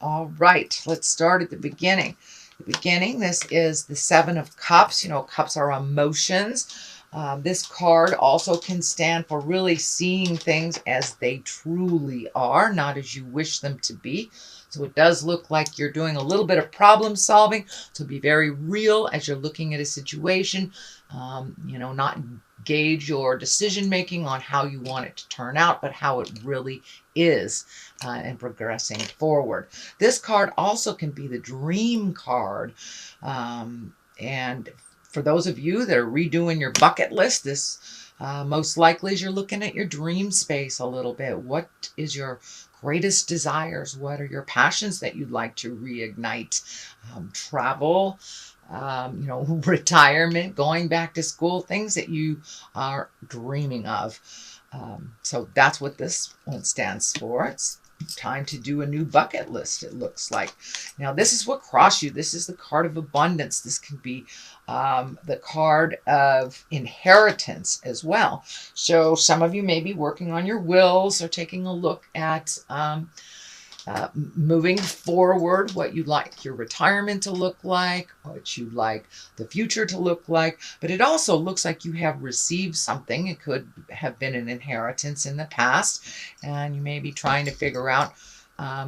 All right, let's start at the beginning. This is the Seven of Cups. You know, cups are emotions. This card also can stand for really seeing things as they truly are, not as you wish them to be. So it does look like you're doing a little bit of problem solving. So be very real as you're looking at a situation. Not gauge your decision making on how you want it to turn out, but how it really is, and progressing forward. This card also can be the dream card. And for those of you that are redoing your bucket list, this most likely is you're looking at your dream space a little bit. What is your greatest desires? What are your passions that you'd like to reignite? Travel, retirement, going back to school, things that you are dreaming of. So that's what this one stands for. It's time to do a new bucket list, it looks like. Now, this is what crossed you. This is the card of abundance. This can be the card of inheritance as well. So some of you may be working on your wills or taking a look at moving forward, what you'd like your retirement to look like, what you'd like the future to look like. But it also looks like you have received something. It could have been an inheritance in the past, and you may be trying to figure out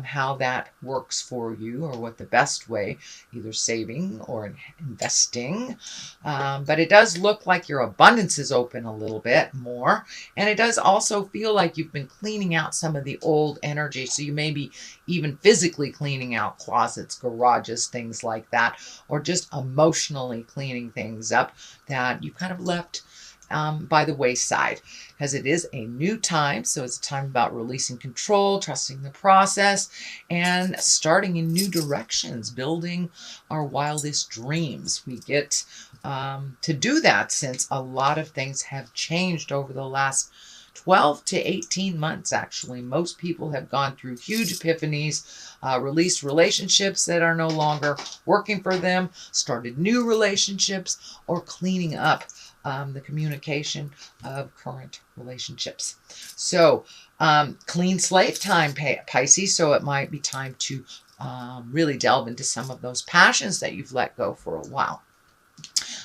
how that works for you, or what the best way, either saving or investing. But it does look like your abundance is open a little bit more. And it does also feel like you've been cleaning out some of the old energy. So you may be even physically cleaning out closets, garages, things like that, or just emotionally cleaning things up that you kind of left by the wayside, because it is a new time. So it's a time about releasing control, trusting the process, and starting in new directions, building our wildest dreams. We get to do that since a lot of things have changed over the last 12 to 18 months, actually. Most people have gone through huge epiphanies, released relationships that are no longer working for them, started new relationships, or cleaning up the communication of current relationships. So clean slate time, Pisces. So it might be time to really delve into some of those passions that you've let go for a while.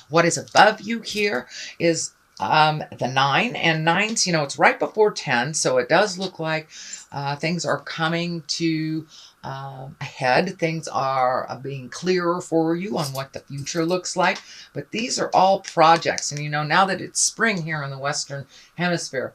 What is above you here is the 9, and 9's, it's right before 10. So it does look like things are coming to ahead. Things are being clearer for you on what the future looks like. But these are all projects. And, now that it's spring here in the Western Hemisphere,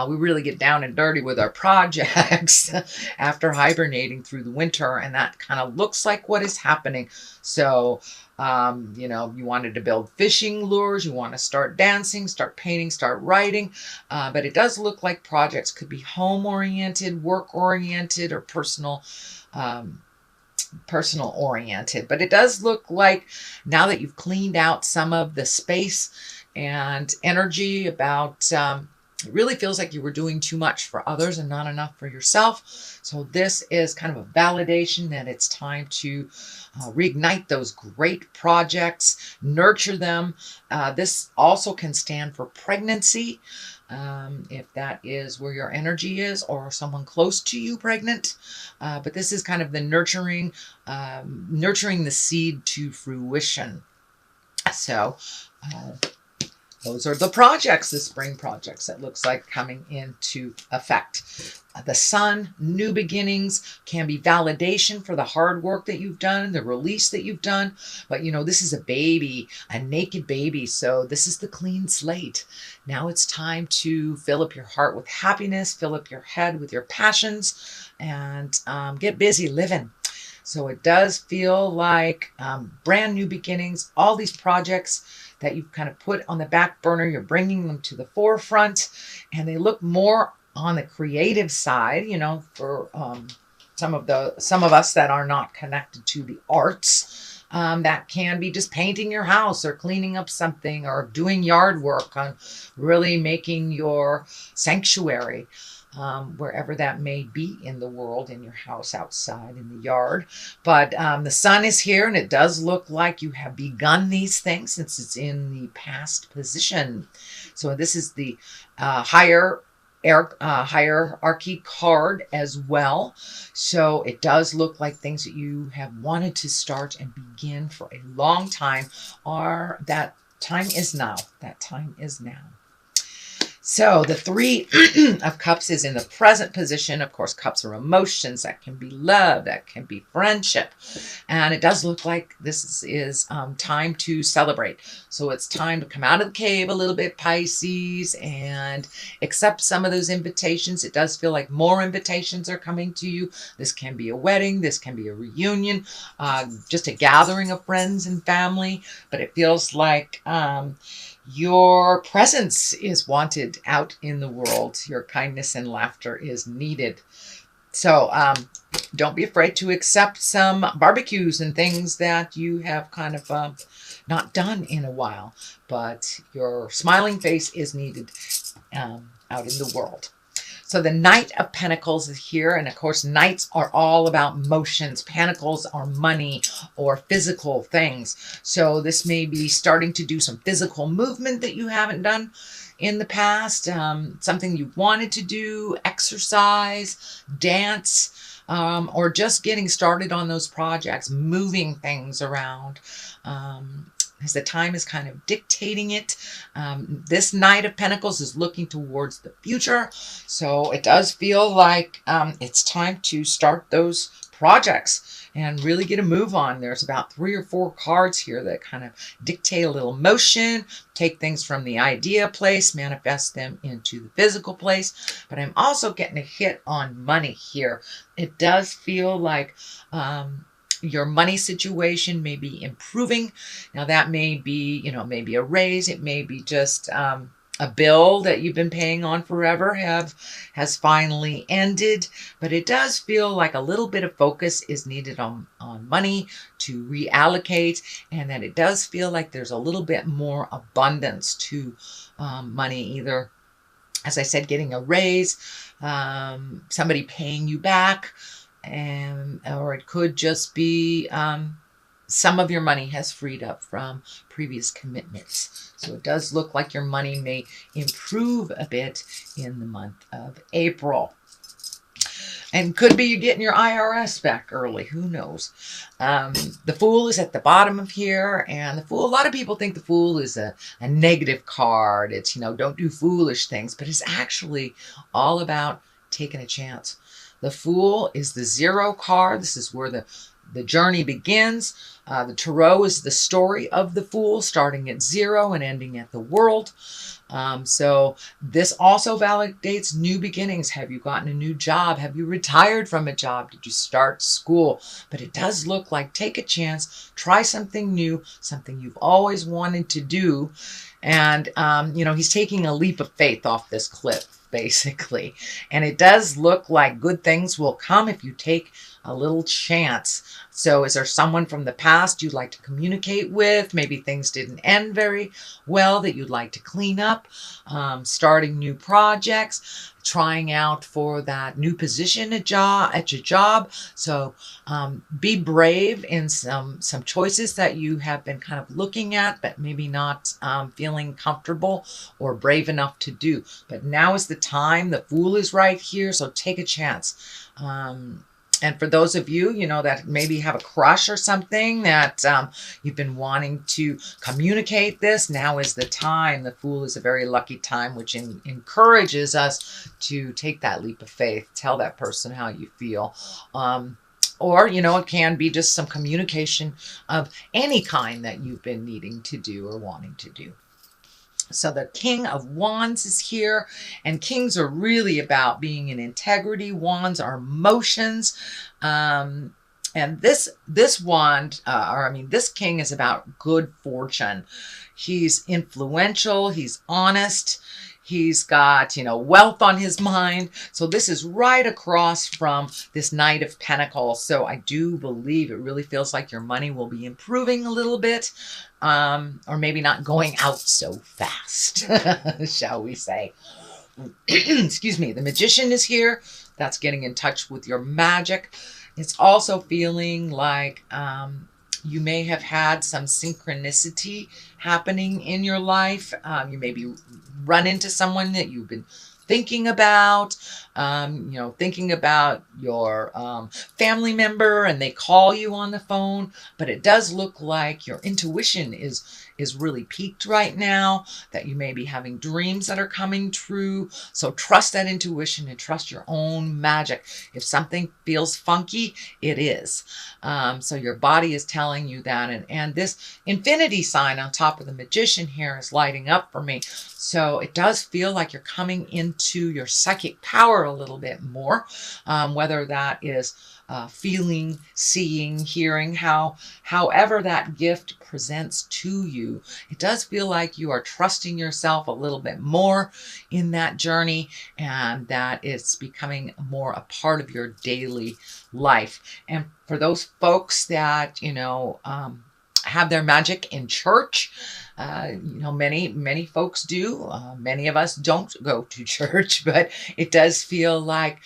we really get down and dirty with our projects after hibernating through the winter. And that kind of looks like what is happening. So, you wanted to build fishing lures, you want to start dancing, start painting, start writing. But it does look like projects could be home-oriented, work-oriented, or personal oriented. But it does look like now that you've cleaned out some of the space and energy about it really feels like you were doing too much for others and not enough for yourself. So this is kind of a validation that it's time to reignite those great projects, nurture them. This also can stand for pregnancy, if that is where your energy is, or someone close to you pregnant. But this is kind of the nurturing the seed to fruition. So those are the projects, the spring projects that looks like coming into effect. The sun, new beginnings, can be validation for the hard work that you've done, the release that you've done. But, this is a baby, a naked baby. So this is the clean slate. Now it's time to fill up your heart with happiness, fill up your head with your passions, and get busy living. So it does feel like brand new beginnings, all these projects that you've kind of put on the back burner, you're bringing them to the forefront, and they look more on the creative side, for some of us that are not connected to the arts. That can be just painting your house, or cleaning up something, or doing yard work on really making your sanctuary. Wherever that may be in the world, in your house, outside, in the yard. But the sun is here, and it does look like you have begun these things since it's in the past position. So this is the higher hierarchy card as well. So it does look like things that you have wanted to start and begin for a long time are that time is now. That time is now. So the Three of Cups is in the present position. Of course, cups are emotions. That can be love. That can be friendship. And it does look like this is time to celebrate. So it's time to come out of the cave a little bit, Pisces, and accept some of those invitations. It does feel like more invitations are coming to you. This can be a wedding. This can be a reunion, just a gathering of friends and family. But it feels like your presence is wanted out in the world. Your kindness and laughter is needed. So don't be afraid to accept some barbecues and things that you have kind of not done in a while. But your smiling face is needed out in the world. So the Knight of Pentacles is here. And of course, knights are all about motions. Pentacles are money or physical things. So this may be starting to do some physical movement that you haven't done in the past. Something you wanted to do, exercise, dance, or just getting started on those projects, moving things around. As the time is kind of dictating it. This Knight of Pentacles is looking towards the future. So it does feel like it's time to start those projects and really get a move on. There's about 3 or 4 cards here that kind of dictate a little motion, take things from the idea place, manifest them into the physical place. But I'm also getting a hit on money here. It does feel like your money situation may be improving. Now that may be, maybe a raise. It may be just a bill that you've been paying on forever has finally ended. But it does feel like a little bit of focus is needed on money to reallocate. And that it does feel like there's a little bit more abundance to money, either, as I said, getting a raise, somebody paying you back, or it could just be some of your money has freed up from previous commitments. So it does look like your money may improve a bit in the month of April. And could be you getting your IRS back early. Who knows? The Fool is at the bottom of here. And the Fool, a lot of people think the Fool is a negative card. It's, don't do foolish things. But it's actually all about taking a chance. The Fool is the 0 card. This is where the journey begins. The Tarot is the story of the Fool, starting at 0 and ending at the world. So this also validates new beginnings. Have you gotten a new job? Have you retired from a job? Did you start school? But it does look like take a chance, try something new, something you've always wanted to do. And, he's taking a leap of faith off this cliff, basically. And it does look like good things will come if you take a little chance. So is there someone from the past you'd like to communicate with? Maybe things didn't end very well that you'd like to clean up. Starting new projects, trying out for that new position at your job. So be brave in some choices that you have been kind of looking at, but maybe not feeling comfortable or brave enough to do. But now is the time. The Fool is right here, so take a chance. And for those of you, that maybe have a crush or something that you've been wanting to communicate this, now is the time. The Fool is a very lucky time, which encourages us to take that leap of faith. Tell that person how you feel. Or, it can be just some communication of any kind that you've been needing to do or wanting to do. So the King of Wands is here, and kings are really about being in integrity. Wands are emotions. And this wand, this king is about good fortune. He's influential. He's honest. He's got, wealth on his mind. So this is right across from this Knight of Pentacles. So I do believe it really feels like your money will be improving a little bit, or maybe not going out so fast, shall we say. Excuse me. The Magician is here. That's getting in touch with your magic. It's also feeling like you may have had some synchronicity happening in your life. You maybe run into someone that you've been thinking about, thinking about your family member and they call you on the phone, but it does look like your intuition is really peaked right now, that you may be having dreams that are coming true. So trust that intuition and trust your own magic. If something feels funky, it is. So your body is telling you that. And this infinity sign on top of the magician here is lighting up for me. So it does feel like you're coming into your psychic power a little bit more, whether that is feeling, seeing, hearing, however that gift presents to you. It does feel like you are trusting yourself a little bit more in that journey, and that it's becoming more a part of your daily life. And for those folks that, have their magic in church, many folks do. Many of us don't go to church, but it does feel like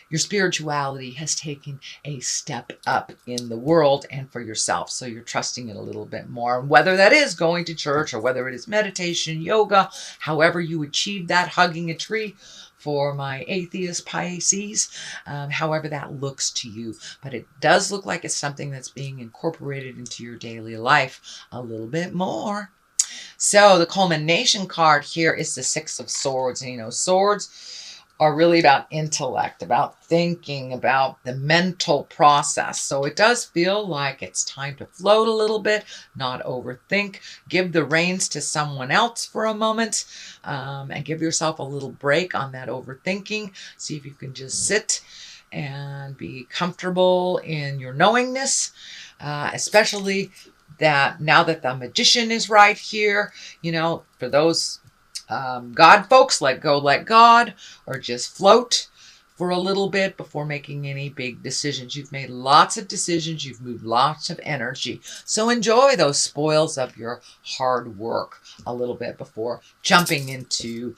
your spirituality has taken a step up in the world and for yourself. So you're trusting it a little bit more. Whether that is going to church or whether it is meditation, yoga, however you achieve that, hugging a tree for my atheist Pisces, however that looks to you. But it does look like it's something that's being incorporated into your daily life a little bit more. So the culmination card here is the Six of Swords. And swords are really about intellect, about thinking, about the mental process. So it does feel like it's time to float a little bit, not overthink. Give the reins to someone else for a moment, and give yourself a little break on that overthinking. See if you can just sit and be comfortable in your knowingness, especially that now that the magician is right here, for those God folks, let go, let God, or just float for a little bit before making any big decisions. You've made lots of decisions. You've moved lots of energy. So enjoy those spoils of your hard work a little bit before jumping into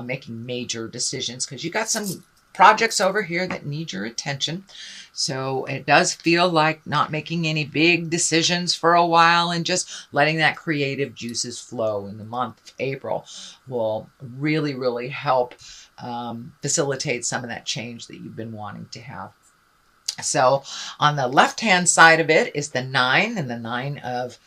making major decisions, because you got some projects over here that need your attention. So it does feel like not making any big decisions for a while and just letting that creative juices flow in the month of April will really, really help facilitate some of that change that you've been wanting to have. So on the left-hand side of it is the 9 and the 9 of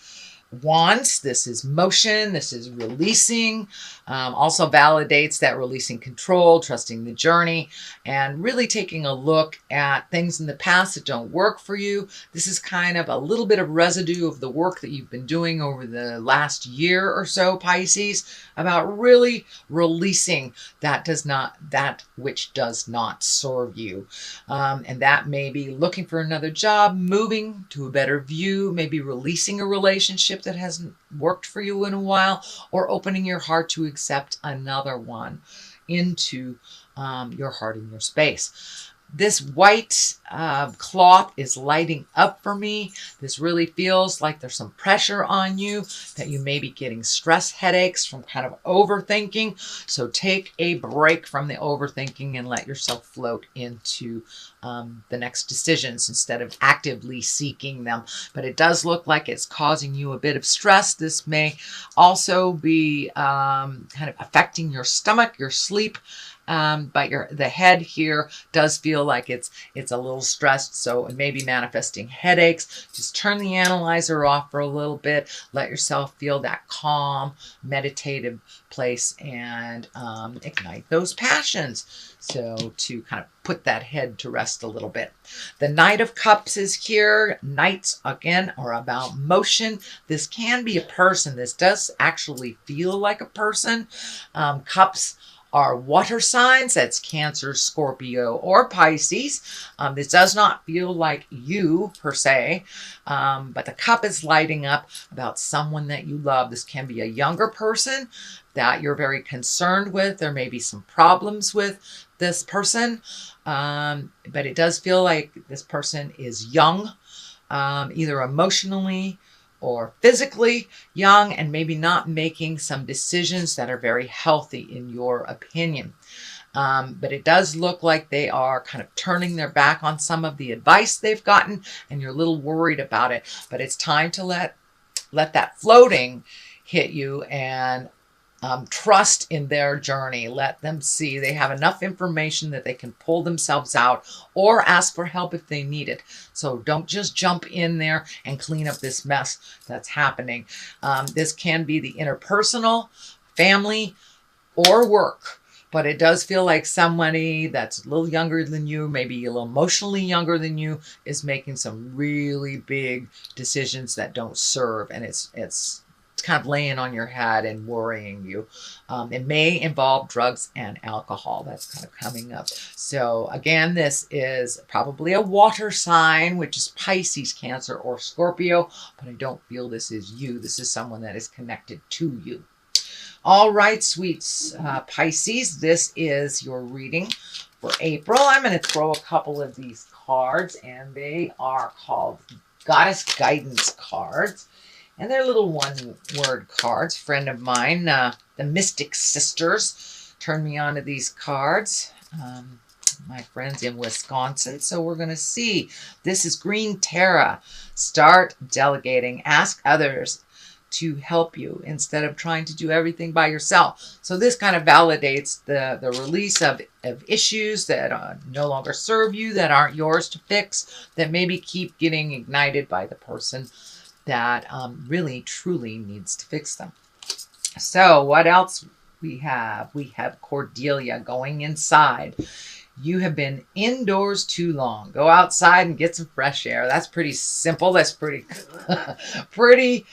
Wands. This is motion. This is releasing. Also validates that releasing control, trusting the journey, and really taking a look at things in the past that don't work for you. This is kind of a little bit of residue of the work that you've been doing over the last year or so, Pisces, about really releasing that which does not serve you. And that may be looking for another job, moving to a better view, maybe releasing a relationship that hasn't worked for you in a while, or opening your heart to accept another one into your heart and your space. This white cloth is lighting up for me. This really feels like there's some pressure on you, that you may be getting stress headaches from kind of overthinking. So take a break from the overthinking and let yourself float into the next decisions instead of actively seeking them. But it does look like it's causing you a bit of stress. This may also be kind of affecting your stomach, your sleep. But the head here does feel like it's a little stressed, so it may be manifesting headaches. Just turn the analyzer off for a little bit. Let yourself feel that calm, meditative place and ignite those passions. So to kind of put that head to rest a little bit. The Knight of Cups is here. Knights, again, are about motion. This can be a person. This does actually feel like a person. Cups are water signs. That's Cancer, Scorpio, or Pisces. This does not feel like you per se, but the cup is lighting up about someone that you love. This can be a younger person that you're very concerned with. There may be some problems with this person, but it does feel like this person is young, either emotionally or physically young, and maybe not making some decisions that are very healthy in your opinion. But it does look like they are kind of turning their back on some of the advice they've gotten, and you're a little worried about it. But it's time to let that floating hit you and Trust in their journey. Let them see they have enough information that they can pull themselves out or ask for help if they need it. So don't just jump in there and clean up this mess that's happening. This can be the interpersonal, family, or work. But it does feel like somebody that's a little younger than you, maybe a little emotionally younger than you, is making some really big decisions that don't serve. And it's kind of laying on your head and worrying you. It may involve drugs and alcohol. That's kind of coming up. So again, this is probably a water sign, which is Pisces, Cancer, or Scorpio. But I don't feel this is you. This is someone that is connected to you. All right, sweets Pisces, this is your reading for April. I'm going to throw a couple of these cards, and they are called Goddess Guidance cards. And they're little one-word cards. Friend of mine, the Mystic Sisters, turned me on to these cards. My friends in Wisconsin. So we're going to see. This is Green Terra. Start delegating. Ask others to help you instead of trying to do everything by yourself. So this kind of validates the release of issues that no longer serve you, that aren't yours to fix, that maybe keep getting ignited by the person that really, truly needs to fix them. So what else we have? We have Cordelia going inside. You have been indoors too long. Go outside and get some fresh air. That's pretty simple. That's pretty, pretty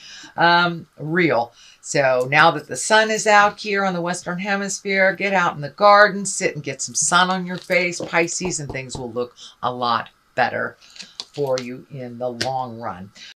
real. So now that the sun is out here on the Western Hemisphere, get out in the garden, sit and get some sun on your face, Pisces, and things will look a lot better for you in the long run.